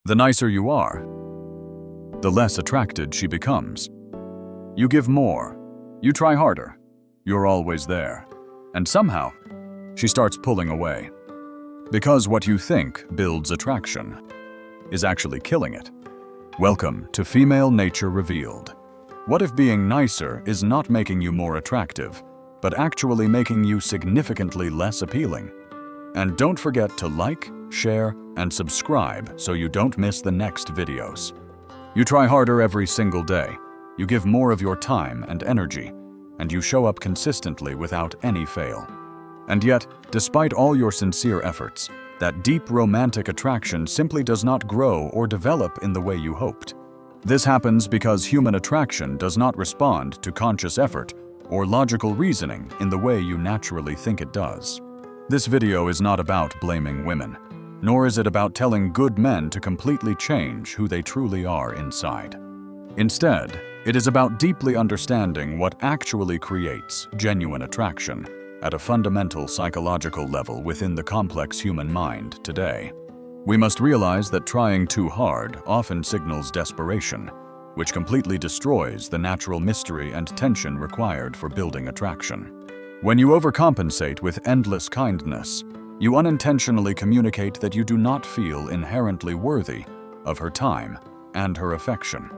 The nicer you are, the less attracted she becomes. You give more, you try harder, you're always there, and somehow she starts pulling away. Because what you think builds attraction is actually killing it. Welcome to Female Nature Revealed. What if being nicer is not making you more attractive, but actually making you significantly less appealing? And don't forget to like, share, and subscribe so you don't miss the next videos. You try harder every single day, you give more of your time and energy, and you show up consistently without any fail. And yet, despite all your sincere efforts, that deep romantic attraction simply does not grow or develop in the way you hoped. This happens because human attraction does not respond to conscious effort or logical reasoning in the way you naturally think it does. This video is not about blaming women, nor is it about telling good men to completely change who they truly are inside. Instead, it is about deeply understanding what actually creates genuine attraction at a fundamental psychological level within the complex human mind today. We must realize that trying too hard often signals desperation, which completely destroys the natural mystery and tension required for building attraction. When you overcompensate with endless kindness, you unintentionally communicate that you do not feel inherently worthy of her time and her affection.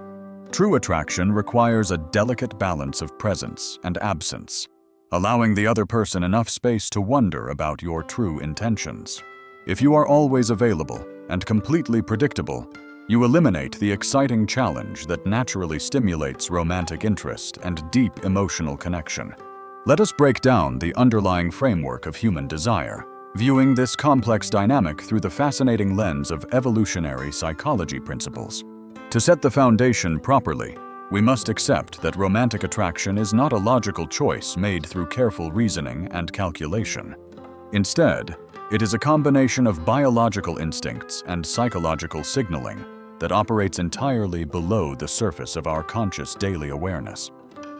True attraction requires a delicate balance of presence and absence, allowing the other person enough space to wonder about your true intentions. If you are always available and completely predictable, you eliminate the exciting challenge that naturally stimulates romantic interest and deep emotional connection. Let us break down the underlying framework of human desire, viewing this complex dynamic through the fascinating lens of evolutionary psychology principles. To set the foundation properly, we must accept that romantic attraction is not a logical choice made through careful reasoning and calculation. Instead, it is a combination of biological instincts and psychological signaling that operates entirely below the surface of our conscious daily awareness.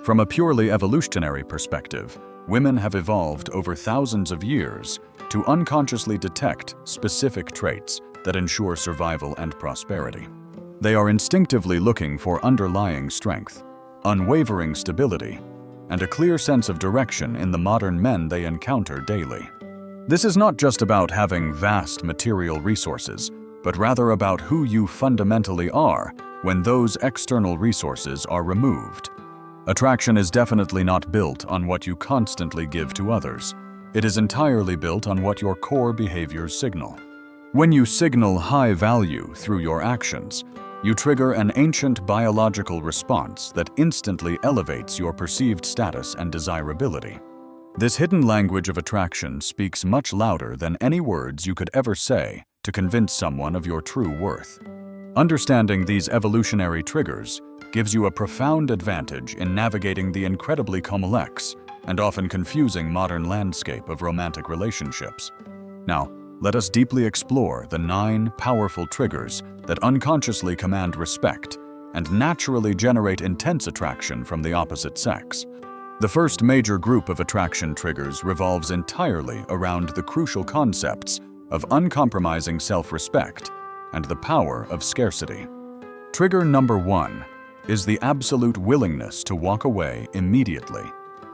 From a purely evolutionary perspective, women have evolved over thousands of years to unconsciously detect specific traits that ensure survival and prosperity. They are instinctively looking for underlying strength, unwavering stability, and a clear sense of direction in the modern men they encounter daily. This is not just about having vast material resources, but rather about who you fundamentally are when those external resources are removed. Attraction is definitely not built on what you constantly give to others. It is entirely built on what your core behaviors signal. When you signal high value through your actions, you trigger an ancient biological response that instantly elevates your perceived status and desirability. This hidden language of attraction speaks much louder than any words you could ever say to convince someone of your true worth. Understanding these evolutionary triggers gives you a profound advantage in navigating the incredibly complex and often confusing modern landscape of romantic relationships. Now, let us deeply explore the 9 powerful triggers that unconsciously command respect and naturally generate intense attraction from the opposite sex. The first major group of attraction triggers revolves entirely around the crucial concepts of uncompromising self-respect and the power of scarcity. Trigger number 1 is the absolute willingness to walk away immediately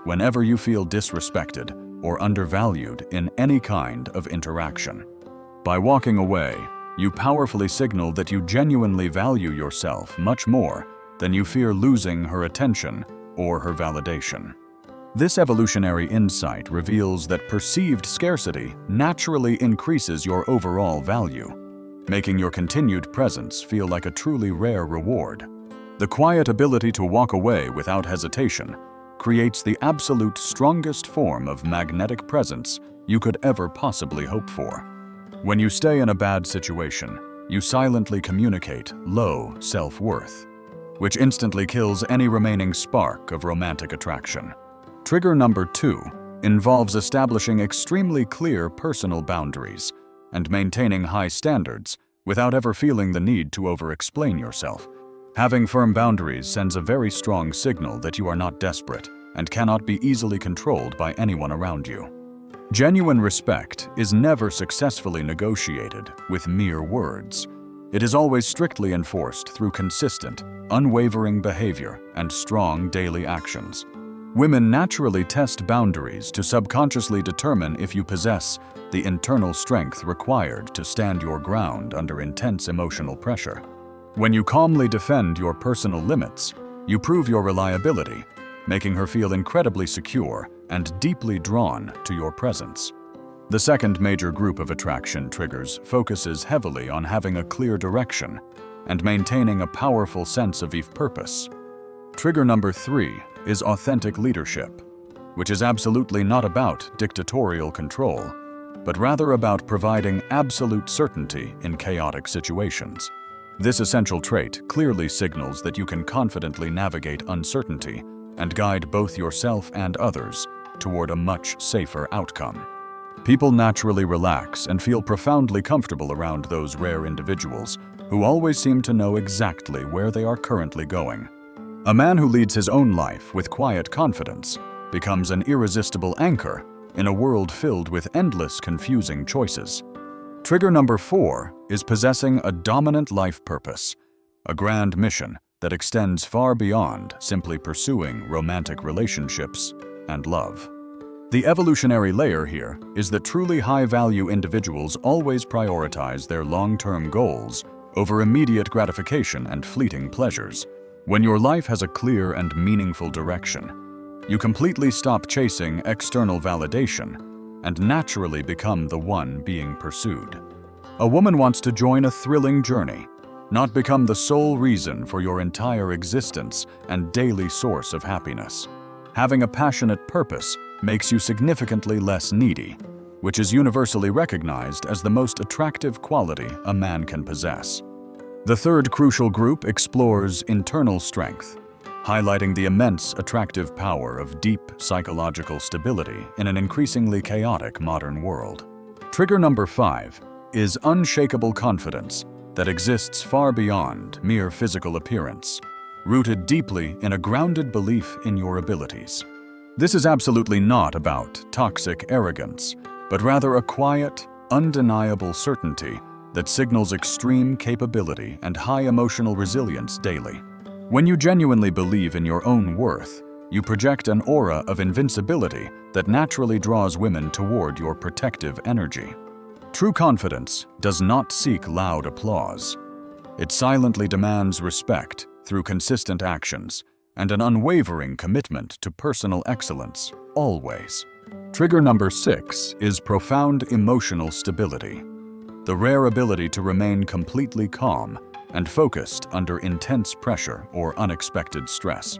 whenever you feel disrespected or undervalued in any kind of interaction. By walking away, you powerfully signal that you genuinely value yourself much more than you fear losing her attention or her validation. This evolutionary insight reveals that perceived scarcity naturally increases your overall value, making your continued presence feel like a truly rare reward. The quiet ability to walk away without hesitation creates the absolute strongest form of magnetic presence you could ever possibly hope for. When you stay in a bad situation, you silently communicate low self-worth, which instantly kills any remaining spark of romantic attraction. Trigger number 2 involves establishing extremely clear personal boundaries and maintaining high standards without ever feeling the need to over-explain yourself. Having firm boundaries sends a very strong signal that you are not desperate and cannot be easily controlled by anyone around you. Genuine respect is never successfully negotiated with mere words. It is always strictly enforced through consistent, unwavering behavior and strong daily actions. Women naturally test boundaries to subconsciously determine if you possess the internal strength required to stand your ground under intense emotional pressure. When you calmly defend your personal limits, you prove your reliability, making her feel incredibly secure and deeply drawn to your presence. The second major group of attraction triggers focuses heavily on having a clear direction and maintaining a powerful sense of purpose. Trigger number 3 is authentic leadership, which is absolutely not about dictatorial control, but rather about providing absolute certainty in chaotic situations. This essential trait clearly signals that you can confidently navigate uncertainty and guide both yourself and others toward a much safer outcome. People naturally relax and feel profoundly comfortable around those rare individuals who always seem to know exactly where they are currently going. A man who leads his own life with quiet confidence becomes an irresistible anchor in a world filled with endless confusing choices. Trigger number 4 is possessing a dominant life purpose, a grand mission that extends far beyond simply pursuing romantic relationships and love. The evolutionary layer here is that truly high-value individuals always prioritize their long-term goals over immediate gratification and fleeting pleasures. When your life has a clear and meaningful direction, you completely stop chasing external validation and naturally become the one being pursued. A woman wants to join a thrilling journey, not become the sole reason for your entire existence and daily source of happiness. Having a passionate purpose makes you significantly less needy, which is universally recognized as the most attractive quality a man can possess. The third crucial group explores internal strength, highlighting the immense attractive power of deep psychological stability in an increasingly chaotic modern world. Trigger number 5 is unshakable confidence that exists far beyond mere physical appearance, rooted deeply in a grounded belief in your abilities. This is absolutely not about toxic arrogance, but rather a quiet, undeniable certainty that signals extreme capability and high emotional resilience daily. When you genuinely believe in your own worth, you project an aura of invincibility that naturally draws women toward your protective energy. True confidence does not seek loud applause. It silently demands respect through consistent actions and an unwavering commitment to personal excellence, always. Trigger number 6 is profound emotional stability, the rare ability to remain completely calm and focused under intense pressure or unexpected stress.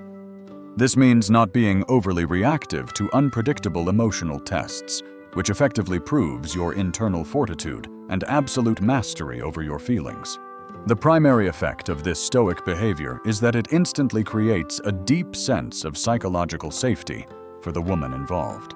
This means not being overly reactive to unpredictable emotional tests, which effectively proves your internal fortitude and absolute mastery over your feelings. The primary effect of this stoic behavior is that it instantly creates a deep sense of psychological safety for the woman involved.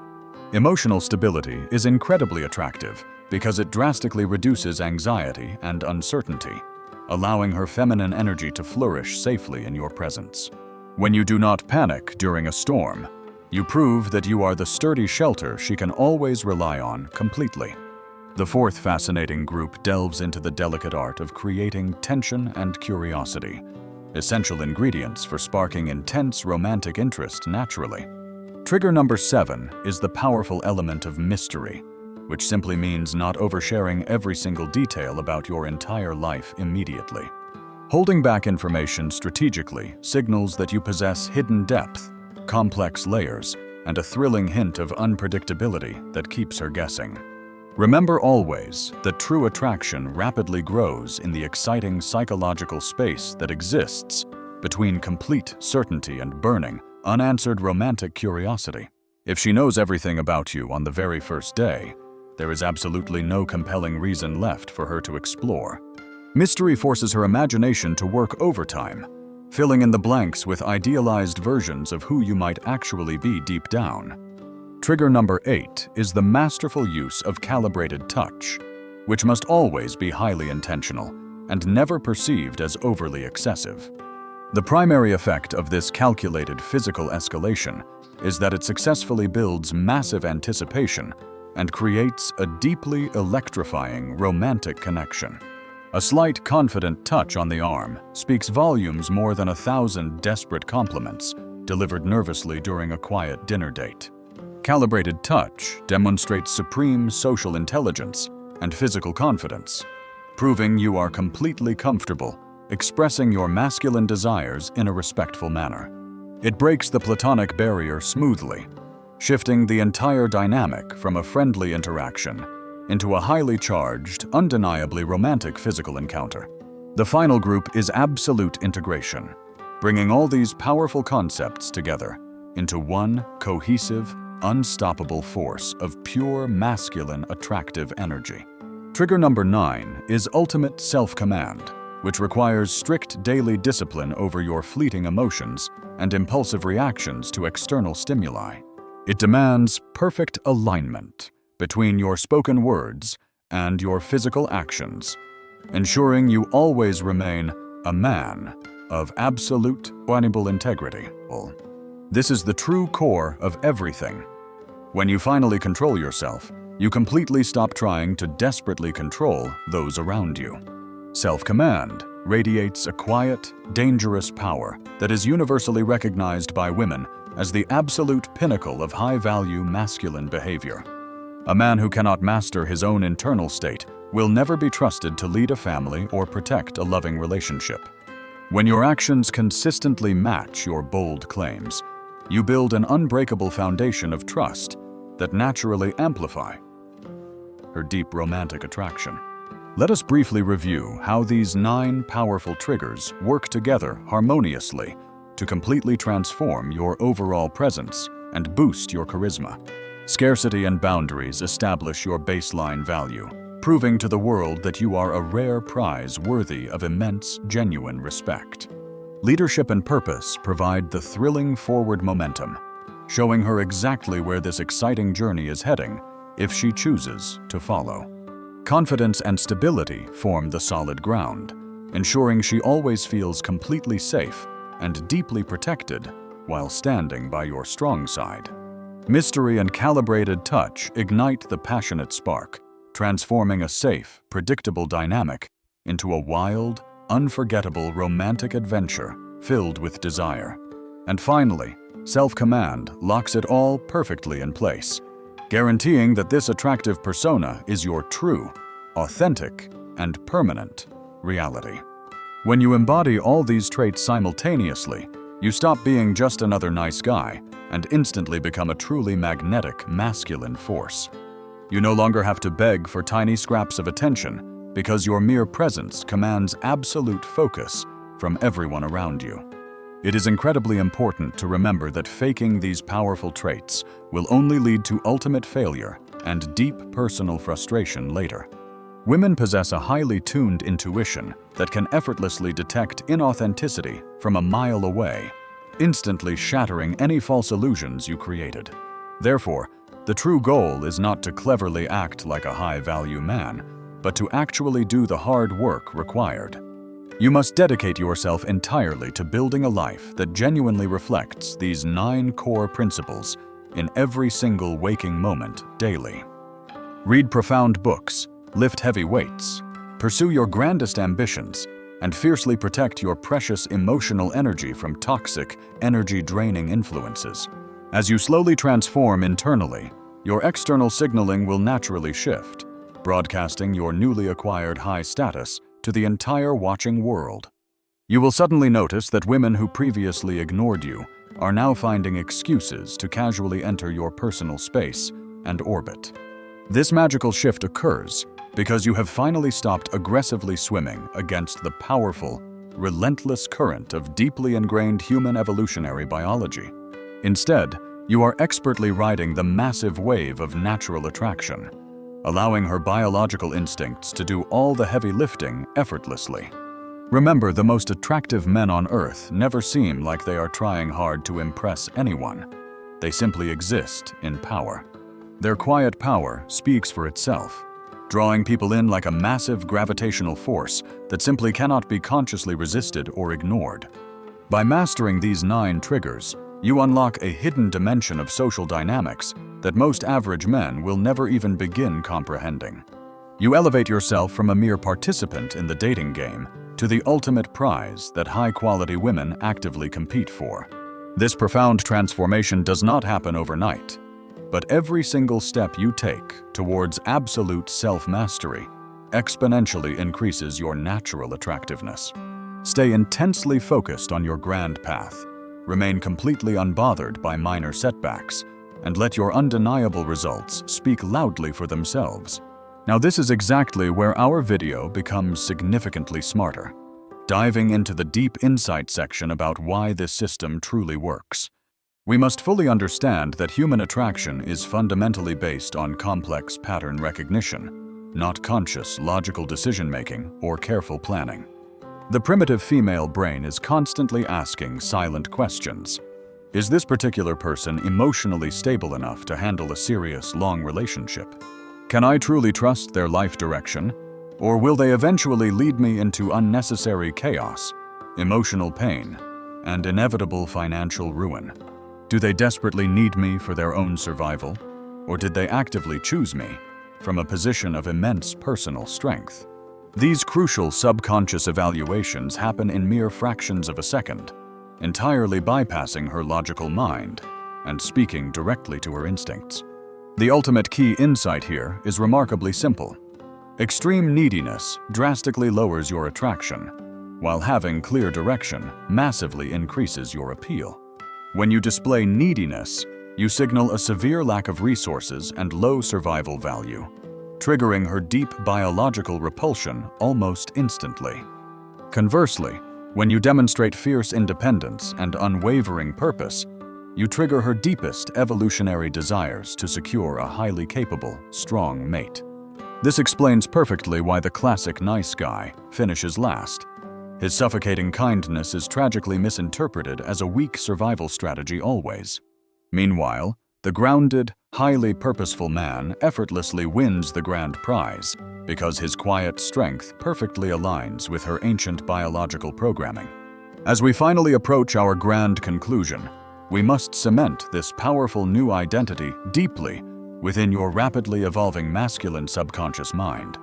Emotional stability is incredibly attractive because it drastically reduces anxiety and uncertainty, allowing her feminine energy to flourish safely in your presence. When you do not panic during a storm, you prove that you are the sturdy shelter she can always rely on completely. The fourth fascinating group delves into the delicate art of creating tension and curiosity, essential ingredients for sparking intense romantic interest naturally. Trigger number 7 is the powerful element of mystery, which simply means not oversharing every single detail about your entire life immediately. Holding back information strategically signals that you possess hidden depth, complex layers, and a thrilling hint of unpredictability that keeps her guessing. Remember always that true attraction rapidly grows in the exciting psychological space that exists between complete certainty and burning, unanswered romantic curiosity. If she knows everything about you on the very first day, there is absolutely no compelling reason left for her to explore. Mystery forces her imagination to work overtime, filling in the blanks with idealized versions of who you might actually be deep down. Trigger number 8 is the masterful use of calibrated touch, which must always be highly intentional and never perceived as overly excessive. The primary effect of this calculated physical escalation is that it successfully builds massive anticipation and creates a deeply electrifying romantic connection. A slight, confident touch on the arm speaks volumes more than 1,000 desperate compliments delivered nervously during a quiet dinner date. Calibrated touch demonstrates supreme social intelligence and physical confidence, proving you are completely comfortable expressing your masculine desires in a respectful manner. It breaks the platonic barrier smoothly, shifting the entire dynamic from a friendly interaction into a highly charged, undeniably romantic physical encounter. The final group is absolute integration, bringing all these powerful concepts together into one cohesive, unstoppable force of pure masculine attractive energy. Trigger number 9 is ultimate self-command, which requires strict daily discipline over your fleeting emotions and impulsive reactions to external stimuli. It demands perfect alignment between your spoken words and your physical actions, ensuring you always remain a man of absolute vulnerable integrity. This is the true core of everything. When you finally control yourself, you completely stop trying to desperately control those around you. Self-command radiates a quiet, dangerous power that is universally recognized by women as the absolute pinnacle of high-value masculine behavior. A man who cannot master his own internal state will never be trusted to lead a family or protect a loving relationship. When your actions consistently match your bold claims, you build an unbreakable foundation of trust that naturally amplify her deep romantic attraction. Let us briefly review how these 9 powerful triggers work together harmoniously to completely transform your overall presence and boost your charisma. Scarcity and boundaries establish your baseline value, proving to the world that you are a rare prize worthy of immense, genuine respect. Leadership and purpose provide the thrilling forward momentum, showing her exactly where this exciting journey is heading if she chooses to follow. Confidence and stability form the solid ground, ensuring she always feels completely safe and deeply protected while standing by your strong side. Mystery and calibrated touch ignite the passionate spark, transforming a safe, predictable dynamic into a wild, unforgettable romantic adventure filled with desire. And finally, self-command locks it all perfectly in place, guaranteeing that this attractive persona is your true, authentic, and permanent reality. When you embody all these traits simultaneously, you stop being just another nice guy and instantly become a truly magnetic, masculine force. You no longer have to beg for tiny scraps of attention because your mere presence commands absolute focus from everyone around you. It is incredibly important to remember that faking these powerful traits will only lead to ultimate failure and deep personal frustration later. Women possess a highly tuned intuition that can effortlessly detect inauthenticity from a mile away, instantly shattering any false illusions you created. Therefore, the true goal is not to cleverly act like a high-value man, but to actually do the hard work required. You must dedicate yourself entirely to building a life that genuinely reflects these 9 core principles in every single waking moment daily. Read profound books, lift heavy weights, pursue your grandest ambitions, and fiercely protect your precious emotional energy from toxic, energy-draining influences. As you slowly transform internally, your external signaling will naturally shift, broadcasting your newly acquired high status to the entire watching world. You will suddenly notice that women who previously ignored you are now finding excuses to casually enter your personal space and orbit. This magical shift occurs because you have finally stopped aggressively swimming against the powerful, relentless current of deeply ingrained human evolutionary biology. Instead, you are expertly riding the massive wave of natural attraction, allowing her biological instincts to do all the heavy lifting effortlessly. Remember, the most attractive men on Earth never seem like they are trying hard to impress anyone. They simply exist in power. Their quiet power speaks for itself, drawing people in like a massive gravitational force that simply cannot be consciously resisted or ignored. By mastering these 9 triggers, you unlock a hidden dimension of social dynamics that most average men will never even begin comprehending. You elevate yourself from a mere participant in the dating game to the ultimate prize that high-quality women actively compete for. This profound transformation does not happen overnight, but every single step you take towards absolute self-mastery exponentially increases your natural attractiveness. Stay intensely focused on your grand path, remain completely unbothered by minor setbacks, and let your undeniable results speak loudly for themselves. Now, this is exactly where our video becomes significantly smarter, diving into the deep insight section about why this system truly works. We must fully understand that human attraction is fundamentally based on complex pattern recognition, not conscious logical decision-making or careful planning. The primitive female brain is constantly asking silent questions. Is this particular person emotionally stable enough to handle a serious, long relationship? Can I truly trust their life direction? Or will they eventually lead me into unnecessary chaos, emotional pain, and inevitable financial ruin? Do they desperately need me for their own survival? Or did they actively choose me from a position of immense personal strength? These crucial subconscious evaluations happen in mere fractions of a second, entirely bypassing her logical mind and speaking directly to her instincts. The ultimate key insight here is remarkably simple. Extreme neediness drastically lowers your attraction, while having clear direction massively increases your appeal. When you display neediness, you signal a severe lack of resources and low survival value, triggering her deep biological repulsion almost instantly. Conversely, when you demonstrate fierce independence and unwavering purpose, you trigger her deepest evolutionary desires to secure a highly capable, strong mate. This explains perfectly why the classic nice guy finishes last. His suffocating kindness is tragically misinterpreted as a weak survival strategy always. Meanwhile, the grounded, highly purposeful man effortlessly wins the grand prize because his quiet strength perfectly aligns with her ancient biological programming. As we finally approach our grand conclusion, we must cement this powerful new identity deeply within your rapidly evolving masculine subconscious mind.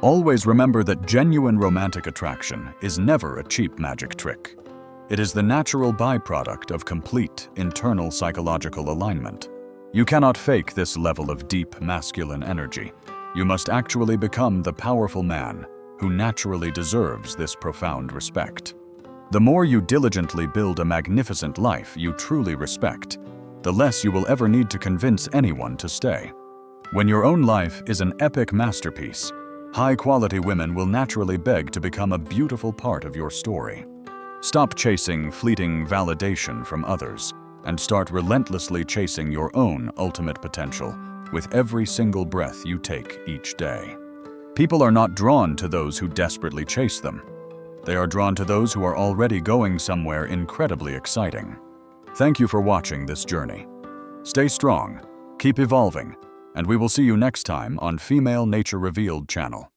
Always remember that genuine romantic attraction is never a cheap magic trick. It is the natural byproduct of complete internal psychological alignment. You cannot fake this level of deep masculine energy. You must actually become the powerful man who naturally deserves this profound respect. The more you diligently build a magnificent life you truly respect, the less you will ever need to convince anyone to stay. When your own life is an epic masterpiece, high-quality women will naturally beg to become a beautiful part of your story. Stop chasing fleeting validation from others and start relentlessly chasing your own ultimate potential with every single breath you take each day. People are not drawn to those who desperately chase them. They are drawn to those who are already going somewhere incredibly exciting. Thank you for watching this journey. Stay strong, keep evolving, and we will see you next time on Female Nature Revealed channel.